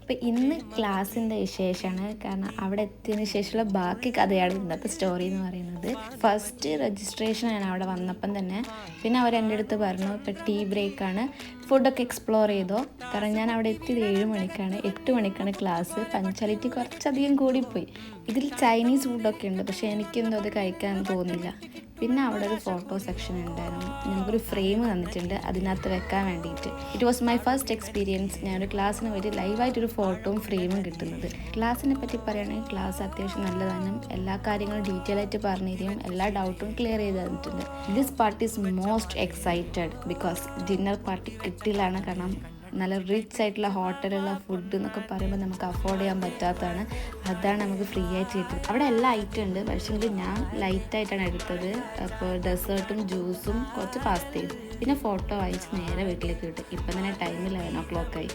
അപ്പോൾ ഇന്ന് ക്ലാസ്സിൻ്റെ വിശേഷമാണ്. കാരണം അവിടെ എത്തിയതിന് ശേഷമുള്ള ബാക്കി കഥയാണ് ഇന്നത്തെ സ്റ്റോറി എന്ന് പറയുന്നത്. ഫസ്റ്റ് രജിസ്ട്രേഷൻ ആണ് അവിടെ വന്നപ്പം തന്നെ. പിന്നെ അവർ എൻ്റെ അടുത്ത് പറഞ്ഞു ഇപ്പോൾ ടീ ബ്രേക്കാണ്, ഫുഡൊക്കെ എക്സ്പ്ലോർ ചെയ്തോ. കാരണം ഞാൻ അവിടെ എത്തിയത് 7 മണിക്കാണ്, 8 മണിക്കാണ് ക്ലാസ്. പങ്ക്ച്വാലിറ്റി കുറച്ചധികം കൂടിപ്പോയി. ഇതിൽ ചൈനീസ് ഫുഡൊക്കെ ഉണ്ട്, പക്ഷേ എനിക്കെന്തോ അത് കഴിക്കാൻ തോന്നിയില്ല. പിന്നെ അവിടെ ഒരു ഫോട്ടോ സെക്ഷൻ ഉണ്ടായിരുന്നു. നമുക്കൊരു ഫ്രെയിം തന്നിട്ടുണ്ട് അതിനകത്ത് വെക്കാൻ വേണ്ടിയിട്ട്. It was my first experience. ഞാനൊരു ക്ലാസ്സിന് വേണ്ടി ലൈവായിട്ടൊരു ഫോട്ടോയും ഫ്രെയിമും കിട്ടുന്നത്. ക്ലാസ്സിനെ പറ്റി പറയുകയാണെങ്കിൽ ക്ലാസ് അത്യാവശ്യം നല്ലതാണ്. എല്ലാ കാര്യങ്ങളും ഡീറ്റെയിൽ ആയിട്ട് പറഞ്ഞു തരും, എല്ലാ ഡൗട്ടും ക്ലിയർ ചെയ്ത് തന്നിട്ടുണ്ട്. This party is most excited because dinner party കിട്ടില്ലാണ്. കാരണം നല്ല റിച്ച് ആയിട്ടുള്ള ഹോട്ടലുള്ള ഫുഡ് എന്നൊക്കെ പറയുമ്പോൾ നമുക്ക് അഫോർഡ് ചെയ്യാൻ പറ്റാത്തതാണ്. അതാണ് നമുക്ക് ഫ്രീ ആയിട്ട് കിട്ടുന്നത്. അവിടെ എല്ലാ ഐറ്റം ഉണ്ട്, പക്ഷേ ഞാൻ ലൈറ്റായിട്ടാണ് എടുത്തത്. അപ്പോൾ ഡെസേർട്ടും ജ്യൂസും കുറച്ച് പാസ്തയും പിന്നെ ഫോട്ടോ വായിച്ച് നേരെ വീട്ടിലേക്ക് കിട്ടും. ഇപ്പം തന്നെ ടൈം 11 o'clock ആയി.